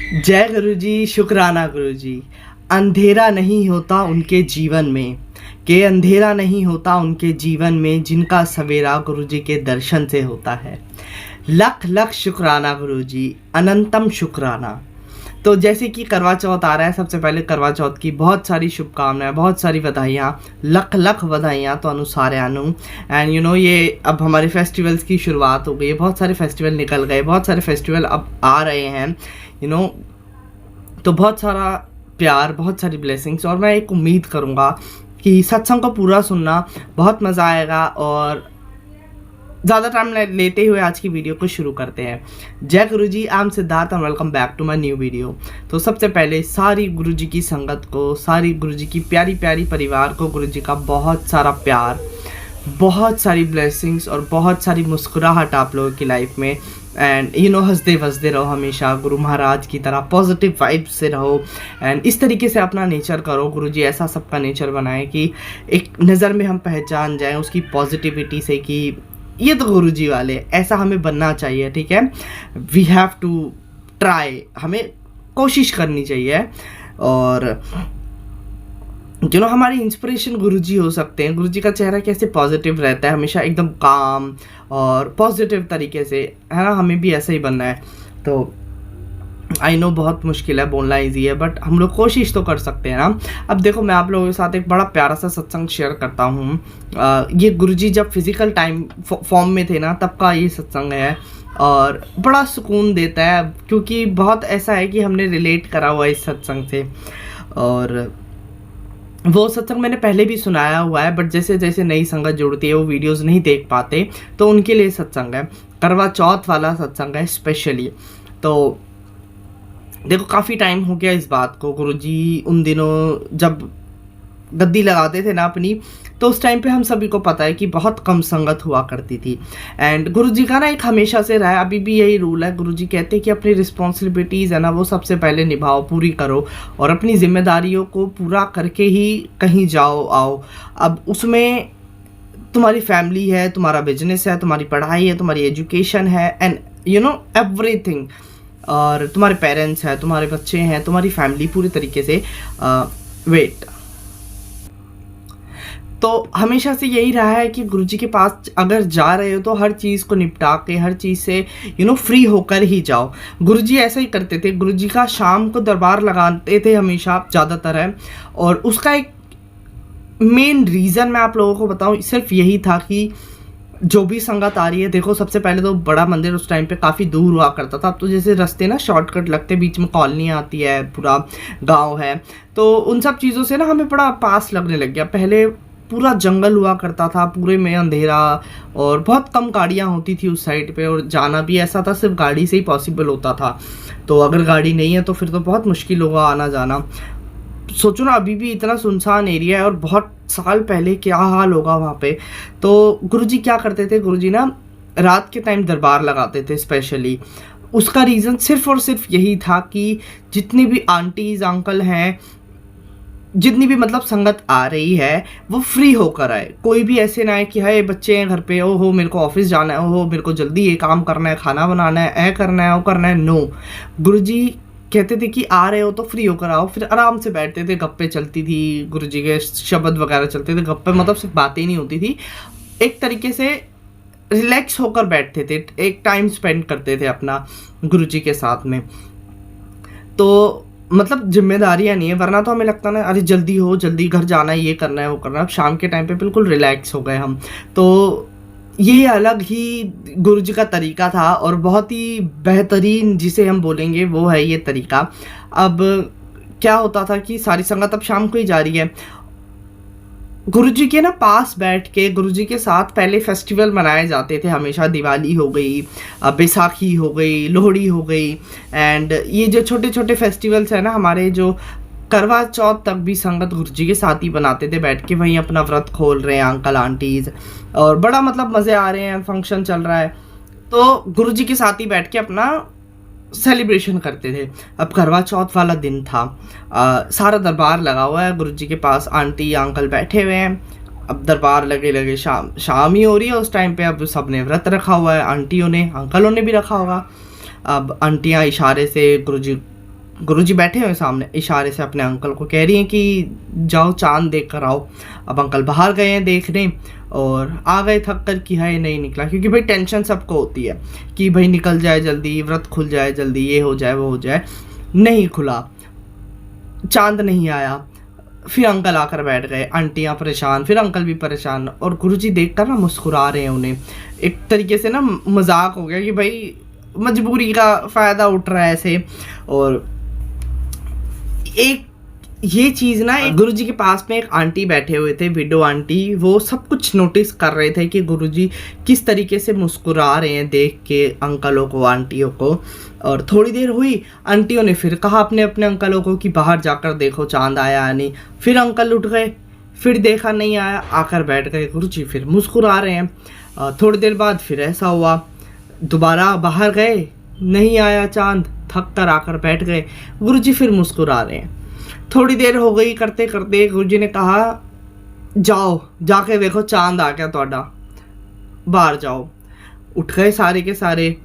जय गुरु जी, शुक्राना गुरु जी। अंधेरा नहीं होता उनके जीवन में, कि अंधेरा नहीं होता उनके जीवन में, जिनका सवेरा गुरु जी के दर्शन से होता है। लख लख शुक्राना गुरु जी, अनंतम शुक्राना। तो जैसे कि करवा चौथ आ रहा है, सबसे पहले करवा चौथ की बहुत सारी शुभकामनाएं, बहुत सारी बधाइयाँ, लख लख बधाइयाँ तो अनुसार आनू। एंड ये अब हमारे फेस्टिवल्स की शुरुआत हो गई है। बहुत सारे फेस्टिवल निकल गए, बहुत सारे फेस्टिवल अब आ रहे हैं। तो बहुत सारा प्यार, बहुत सारी ब्लेसिंग्स, और मैं एक उम्मीद करूँगा कि सत्संग को पूरा सुनना, बहुत मज़ा आएगा। और ज़्यादा टाइम लेते हुए आज की वीडियो को शुरू करते हैं। जय Guru ji, I am Siddharth and welcome back to my new video. तो सबसे पहले सारी गुरु जी की संगत को, सारी गुरु जी की प्यारी प्यारी परिवार को गुरु जी का बहुत सारा प्यार, बहुत सारी ब्लेसिंग्स और बहुत सारी मुस्कुराहट आप लोगों की लाइफ में। एंड हंसते वसते रहो, हमेशा गुरु महाराज की तरह पॉजिटिव वाइब से रहो। एंड इस तरीके से अपना नेचर करो। गुरु जी ऐसा सबका नेचर बनाए कि एक नज़र में हम पहचान जाएं उसकी पॉजिटिविटी से कि ये तो गुरु जी वाले, ऐसा हमें बनना चाहिए। ठीक है, वी हैव टू ट्राई, हमें कोशिश करनी चाहिए। और हमारी इंस्पिरेशन गुरुजी हो सकते हैं। गुरुजी का चेहरा कैसे पॉजिटिव रहता है, हमेशा एकदम काम और पॉजिटिव तरीके से, है ना। हमें भी ऐसा ही बनना है। तो आई नो बहुत मुश्किल है, बोलना इजी है, बट हम लोग कोशिश तो कर सकते हैं ना। अब देखो, मैं आप लोगों के साथ एक बड़ा प्यारा सा सत्संग शेयर करता हूँ। ये गुरुजी जब फिजिकल टाइम फॉर्म में थे ना, तब का ये सत्संग है। और बड़ा सुकून देता है, क्योंकि बहुत ऐसा है कि हमने रिलेट करा हुआ है इस सत्संग से। और वो सत्संग मैंने पहले भी सुनाया हुआ है, बट जैसे जैसे नई संगत जुड़ती है वो वीडियोस नहीं देख पाते, तो उनके लिए सत्संग है। करवा चौथ वाला सत्संग है स्पेशली। तो देखो, काफ़ी टाइम हो गया इस बात को। गुरुजी उन दिनों जब गद्दी लगाते थे ना अपनी, तो उस टाइम पे हम सभी को पता है कि बहुत कम संगत हुआ करती थी। एंड गुरुजी का ना एक हमेशा से रहा है, अभी भी यही रूल है। गुरुजी कहते हैं कि अपनी रिस्पॉन्सिबिलिटीज़ है ना, वो सबसे पहले निभाओ, पूरी करो, और अपनी जिम्मेदारियों को पूरा करके ही कहीं जाओ आओ। अब उसमें तुम्हारी फैमिली है, तुम्हारा बिजनेस है, तुम्हारी पढ़ाई है, तुम्हारी एजुकेशन है, एंड एवरीथिंग। और तुम्हारे पेरेंट्स हैं, तुम्हारे बच्चे हैं, तुम्हारी फैमिली पूरी तरीके से वेट। तो हमेशा से यही रहा है कि गुरुजी के पास अगर जा रहे हो तो हर चीज़ को निपटा के, हर चीज़ से फ्री होकर ही जाओ। गुरुजी ऐसा ही करते थे। गुरुजी का शाम को दरबार लगाते थे हमेशा, ज़्यादातर है। और उसका एक मेन रीज़न मैं आप लोगों को बताऊं, सिर्फ यही था कि जो भी संगत आ रही है, देखो सबसे पहले तो बड़ा मंदिर उस टाइम पे काफ़ी दूर हुआ करता था। अब तो जैसे रास्ते ना शॉर्टकट लगते, बीच में कॉलोनी आती है, पूरा गांव है, तो उन सब चीज़ों से ना हमें बड़ा पास लगने लग गया। पहले पूरा जंगल हुआ करता था, पूरे में अंधेरा, और बहुत कम गाड़ियाँ होती थी उस साइड पे, और जाना भी ऐसा था सिर्फ गाड़ी से ही पॉसिबल होता था। तो अगर गाड़ी नहीं है तो फिर तो बहुत मुश्किल होगा आना जाना। सोचो ना, अभी भी इतना सुनसान एरिया है, और बहुत साल पहले क्या हाल होगा वहाँ पे। तो गुरुजी क्या करते थे, गुरुजी ना रात के टाइम दरबार लगाते थे स्पेशली। उसका रीज़न सिर्फ और सिर्फ यही था कि जितनी भी आंटीज अंकल हैं, जितनी भी मतलब संगत आ रही है, वो फ्री होकर आए। कोई भी ऐसे ना है कि हाय बच्चे हैं घर पे, ओहो मेरे को ऑफिस जाना है, ओहो मेरे को जल्दी ये काम करना है, खाना बनाना है, करना है, वो करना है। नो, गुरुजी कहते थे कि आ रहे हो तो फ्री होकर आओ। फिर आराम से बैठते थे, गप्पे चलती थी, गुरुजी के शब्द वगैरह चलते थे। गप्पे मतलब सिर्फ बातें ही नहीं होती थी, एक तरीके से रिलैक्स होकर बैठते थे, एक टाइम स्पेंड करते थे अपना गुरुजी के साथ में। तो मतलब जिम्मेदारियाँ नहीं है, वरना तो हमें लगता ना अरे जल्दी हो, जल्दी घर जाना है, ये करना है, वो करना है। अब शाम के टाइम पे बिल्कुल रिलैक्स हो गए हम। तो ये अलग ही गुरुजी का तरीका था, और बहुत ही बेहतरीन जिसे हम बोलेंगे वो है ये तरीका। अब क्या होता था कि सारी संगत अब शाम को ही जा रही है, गुरुजी के ना पास बैठ के गुरुजी के साथ पहले फेस्टिवल मनाए जाते थे हमेशा। दिवाली हो गई, बैसाखी हो गई, लोहड़ी हो गई, एंड ये जो छोटे छोटे फेस्टिवल्स हैं ना हमारे, जो करवा चौथ तक भी संगत गुरुजी के साथ ही बनाते थे बैठ के। वहीं अपना व्रत खोल रहे हैं अंकल आंटीज़, और बड़ा मतलब मज़े आ रहे हैं, फंक्शन चल रहा है, तो गुरुजी के साथ ही बैठ के अपना सेलिब्रेशन करते थे। अब करवा चौथ वाला दिन था, सारा दरबार लगा हुआ है गुरुजी के पास, आंटी अंकल बैठे हुए हैं। अब दरबार लगे लगे शाम ही हो रही है उस टाइम पे। अब सब ने व्रत रखा हुआ है, आंटियों ने, अंकलों ने भी रखा होगा। अब आंटियाँ इशारे से गुरुजी गुरुजी बैठे हुए सामने, इशारे से अपने अंकल को कह रही हैं कि जाओ चांद देख कर आओ। अब अंकल बाहर गए हैं देखने और आ गए थक कर कि हाय नहीं निकला, क्योंकि भाई टेंशन सबको होती है कि भाई निकल जाए जल्दी, व्रत खुल जाए जल्दी, ये हो जाए वो हो जाए। नहीं खुला, चांद नहीं आया। फिर अंकल आकर बैठ गए, आंटियाँ परेशान, फिर अंकल भी परेशान, और गुरुजी देखकर ना मुस्कुरा रहे हैं उन्हें। एक तरीके से ना मजाक हो गया कि भाई मजबूरी का फ़ायदा उठ रहा है ऐसे। और एक ये चीज़ ना, एक गुरुजी के पास में एक आंटी बैठे हुए थे, विडो आंटी, वो सब कुछ नोटिस कर रहे थे कि गुरुजी किस तरीके से मुस्कुरा रहे हैं देख के अंकलों को, आंटियों को। और थोड़ी देर हुई, आंटियों ने फिर कहा अपने अपने अंकलों को कि बाहर जाकर देखो चांद आया या नहीं। फिर अंकल उठ गए, फिर देखा नहीं आया, आकर बैठ गए। गुरुजी फिर मुस्कुरा रहे हैं। थोड़ी देर बाद फिर ऐसा हुआ, दोबारा बाहर गए, नहीं आया चांद, थक कर आकर बैठ गए। गुरुजी फिर मुस्कुरा रहे हैं। थोड़ी देर हो गई, करते करते गुरुजी ने कहा जाओ जाके देखो चांद आ गया ਤੁਹਾਡਾ, बाहर जाओ। उठ गए सारे के सारे।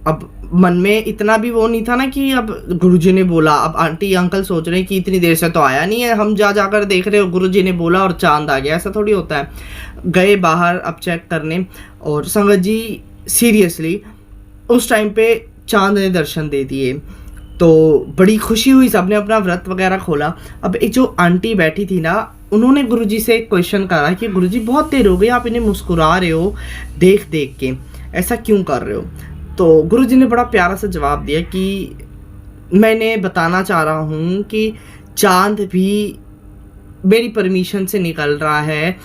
अब मन में इतना भी वो नहीं था ना कि अब गुरुजी ने बोला, अब आंटी अंकल सोच रहे हैं कि इतनी देर से तो आया नहीं है, हम जा जाकर देख रहे हो, गुरुजी ने बोला और चांद आ गया, ऐसा थोड़ी होता है। गए बाहर अब चेक करने, और संगत जी सीरियसली उस टाइम पे चांद ने दर्शन दे दिए। तो बड़ी खुशी हुई, सबने अपना व्रत वगैरह खोला। अब एक जो आंटी बैठी थी ना, उन्होंने गुरुजी से एक क्वेश्चन करा कि गुरुजी बहुत देर हो गई, आप इन्हें मुस्कुरा रहे हो देख देख के, ऐसा क्यों कर रहे हो? तो गुरुजी ने बड़ा प्यारा सा जवाब दिया कि मैंने बताना चाह रहा हूँ कि चांद भी मेरी परमिशन से निकल रहा है।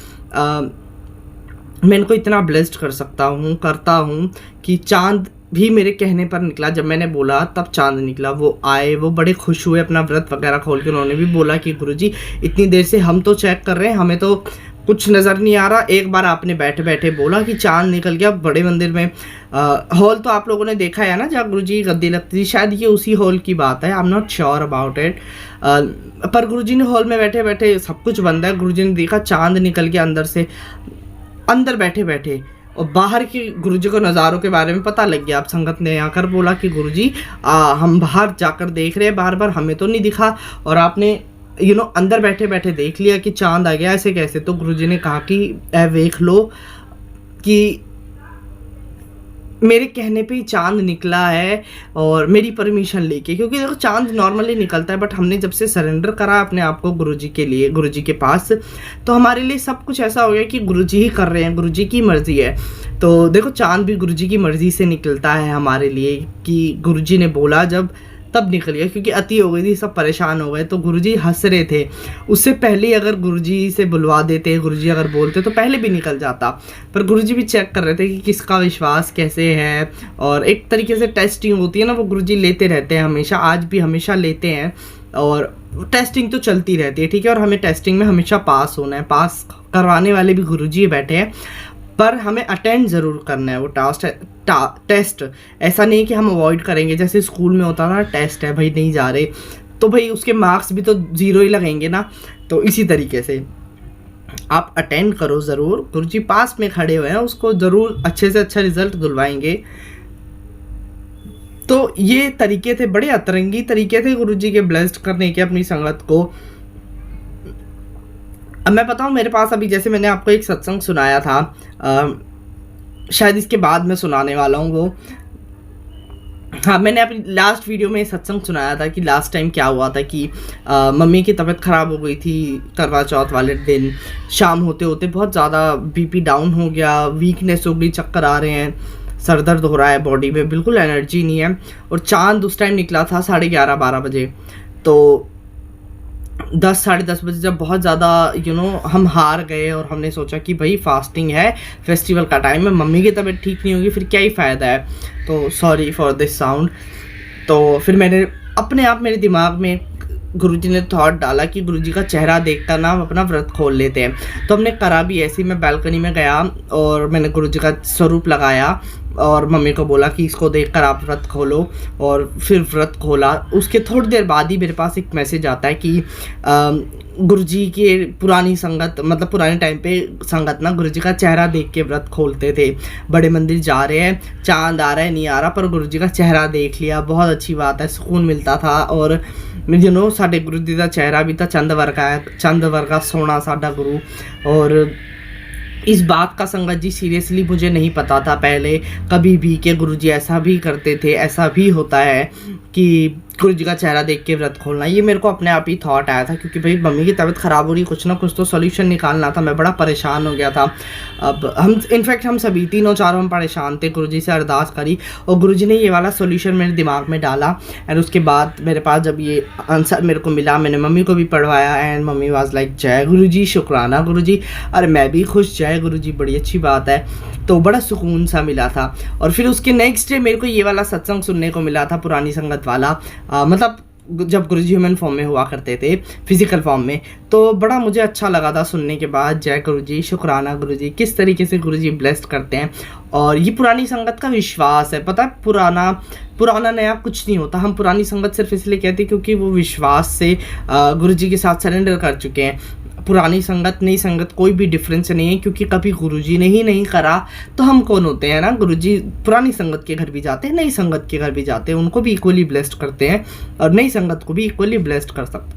मैं इनको इतना ब्लेस्ड कर सकता हूँ, करता हूँ कि चांद भी मेरे कहने पर निकला। जब मैंने बोला तब चांद निकला। वो आए, वो बड़े खुश हुए, अपना व्रत वगैरह खोल के उन्होंने भी बोला कि गुरुजी इतनी देर से हम तो चेक कर रहे हैं, हमें तो कुछ नज़र नहीं आ रहा, एक बार आपने बैठे बैठे बोला कि चांद निकल गया। बड़े मंदिर में हॉल तो आप लोगों ने देखा है ना जहाँ गुरुजी की गद्दी लगती थी, शायद ये उसी हॉल की बात है, I am not sure about it. पर गुरुजी ने हॉल में बैठे बैठे, सब कुछ बंद है, गुरुजी ने देखा चांद निकल गया अंदर से, अंदर बैठे बैठे। और बाहर के गुरुजी को नज़ारों के बारे में पता लग गया। अब संगत ने आकर बोला कि गुरुजी हम बाहर जाकर देख रहे हैं, बार बार हमें तो नहीं दिखा, और आपने अंदर बैठे बैठे देख लिया कि चांद आ गया, ऐसे कैसे? तो गुरुजी ने कहा कि देख लो कि मेरे कहने पे ही चांद निकला है और मेरी परमिशन लेके, क्योंकि देखो चांद नॉर्मली निकलता है, बट हमने जब से सरेंडर करा अपने आप को गुरुजी के लिए, गुरुजी के पास, तो हमारे लिए सब कुछ ऐसा हो गया कि गुरुजी ही कर रहे हैं, गुरुजी की मर्जी है। तो देखो चांद भी गुरुजी की मर्जी से निकलता है हमारे लिए, कि गुरुजी ने बोला जब तब निकल गया, क्योंकि अति हो गई थी, सब परेशान हो गए। तो गुरुजी हंस रहे थे। उससे पहले अगर गुरुजी से बुलवा देते, गुरुजी अगर बोलते तो पहले भी निकल जाता, पर गुरुजी भी चेक कर रहे थे कि किसका विश्वास कैसे है, और एक तरीके से टेस्टिंग होती है ना, वो गुरुजी लेते रहते हैं हमेशा, आज भी हमेशा लेते हैं, और टेस्टिंग तो चलती रहती है, ठीक है। और हमें टेस्टिंग में हमेशा पास होना है, पास करवाने वाले भी गुरुजी बैठे हैं, पर हमें अटेंड ज़रूर करना है वो टेस्ट। ऐसा नहीं कि हम अवॉइड करेंगे, जैसे स्कूल में होता था टेस्ट है भाई नहीं जा रहे, तो भाई उसके मार्क्स भी तो 0 ही लगेंगे ना। तो इसी तरीके से आप अटेंड करो ज़रूर, गुरुजी पास में खड़े हुए हैं, उसको ज़रूर अच्छे से अच्छा रिजल्ट दिलवाएंगे। तो ये तरीके थे, बड़े अतरंगी तरीके थे गुरुजी के ब्लेस्ड करने के अपनी संगत को। अब मैं बताऊँ, मेरे पास अभी जैसे मैंने आपको एक सत्संग सुनाया था, शायद इसके बाद मैं सुनाने वाला हूँ वो, हाँ, मैंने अपनी लास्ट वीडियो में सत्संग सुनाया था कि लास्ट टाइम क्या हुआ था कि मम्मी की तबीयत ख़राब हो गई थी करवा चौथ वाले दिन। शाम होते होते बहुत ज़्यादा बीपी डाउन हो गया, वीकनेस हो गई, चक्कर आ रहे हैं, सर दर्द हो रहा है, बॉडी में बिल्कुल एनर्जी नहीं है। और चांद उस टाइम निकला था 11:30-12 बजे। तो 10 साढ़े 10 बजे जब बहुत ज़्यादा हम हार गए, और हमने सोचा कि भाई फास्टिंग है, फेस्टिवल का टाइम है, मम्मी की तबीयत ठीक नहीं होगी, फिर क्या ही फ़ायदा है। तो सॉरी फॉर दिस साउंड। तो फिर मैंने अपने आप, मेरे दिमाग में गुरुजी ने थॉट डाला कि गुरुजी का चेहरा देखकर ना हम अपना व्रत खोल लेते हैं। तो हमने करा भी ऐसे ही, मैं बालकनी में गया और मैंने गुरुजी का स्वरूप लगाया, और मम्मी को बोला कि इसको देखकर आप व्रत खोलो, और फिर व्रत खोला। उसके थोड़ी देर बाद ही मेरे पास एक मैसेज आता है कि गुरुजी के पुरानी संगत, मतलब पुराने टाइम पे संगत ना गुरुजी का चेहरा देख के व्रत खोलते थे। बड़े मंदिर जा रहे हैं, चांद आ रहा है नहीं आ रहा, पर गुरुजी का चेहरा देख लिया, बहुत अच्छी बात है, सुकून मिलता था। और साडे गुरु जी का चेहरा भी था चंद वर्गा है, चंद वर्गा सोना साडा गुरु। और इस बात का संगत जी सीरियसली मुझे नहीं पता था पहले कभी भी कि गुरुजी ऐसा भी करते थे, ऐसा भी होता है कि गुरुजी का चेहरा देख के व्रत खोलना। ये मेरे को अपने आप ही थॉट आया था, क्योंकि भाई मम्मी की तबीयत ख़राब हो रही, कुछ ना कुछ तो सॉल्यूशन निकालना था। मैं बड़ा परेशान हो गया था। अब हम सभी तीनों चारों हम परेशान थे। गुरुजी से अरदास करी और गुरुजी ने ये वाला सॉल्यूशन मेरे दिमाग में डाला। एंड उसके बाद मेरे पास जब ये आंसर मेरे को मिला, मैंने मम्मी को भी पढ़वाया एंड मम्मी वाज लाइक जय गुरुजी, शुक्राना गुरुजी। अरे मैं भी खुश, जय गुरुजी, बड़ी अच्छी बात है। तो बड़ा सुकून सा मिला था। और फिर उसके नेक्स्ट डे मेरे को ये वाला सत्संग सुनने को मिला था, पुरानी संगत वाला। मतलब जब गुरुजी ह्यूमन फॉर्म में हुआ करते थे, फिजिकल फॉर्म में, तो बड़ा मुझे अच्छा लगा था सुनने के बाद। जय गुरुजी, शुक्राना गुरुजी, किस तरीके से गुरुजी ब्लेस्ड करते हैं। और ये पुरानी संगत का विश्वास है। पता है, पुराना नया कुछ नहीं होता। हम पुरानी संगत सिर्फ इसलिए कहते हैं क्योंकि वो विश्वास से गुरुजी के साथ सरेंडर कर चुके हैं। पुरानी संगत नई संगत कोई भी डिफरेंस नहीं है, क्योंकि कभी गुरुजी ने ही नहीं करा तो हम कौन होते हैं ना। गुरुजी पुरानी संगत के घर भी जाते हैं, नई संगत के घर भी जाते हैं, उनको भी इक्वली ब्लेस्ड करते हैं और नई संगत को भी इक्वली ब्लेस्ड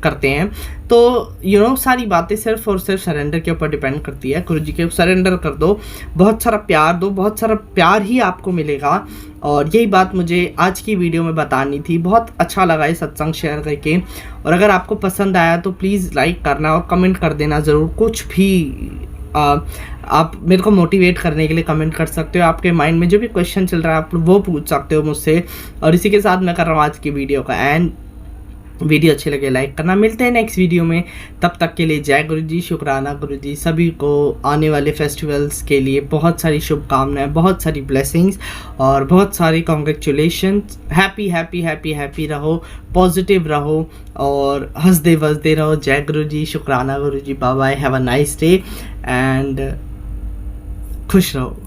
करते हैं। तो सारी बातें सिर्फ और सिर्फ सरेंडर के ऊपर डिपेंड करती है। गुरुजी के सरेंडर कर दो, बहुत सारा प्यार दो, बहुत सारा प्यार ही आपको मिलेगा। और यही बात मुझे आज की वीडियो में बतानी थी। बहुत अच्छा लगा ये सत्संग शेयर करके। और अगर आपको पसंद आया तो प्लीज़ लाइक करना और कमेंट कर देना ज़रूर। कुछ भी आप मेरे को मोटिवेट करने के लिए कमेंट कर सकते हो। आपके माइंड में जो भी क्वेश्चन चल रहा है आप वो पूछ सकते हो मुझसे। और इसी के साथ मैं कर रहा हूँ आज की वीडियो का एंड। वीडियो अच्छी लगे लाइक करना। मिलते हैं नेक्स्ट वीडियो में, तब तक के लिए जय गुरुजी, शुक्राना गुरुजी। सभी को आने वाले फेस्टिवल्स के लिए बहुत सारी शुभकामनाएं, बहुत सारी ब्लेसिंग्स और बहुत सारी congratulations. Happy happy happy happy रहो, पॉजिटिव रहो और हंसदे वसदे रहो। जय गुरुजी, शुक्राना Guruji, bye bye, have a nice day and खुश रहो।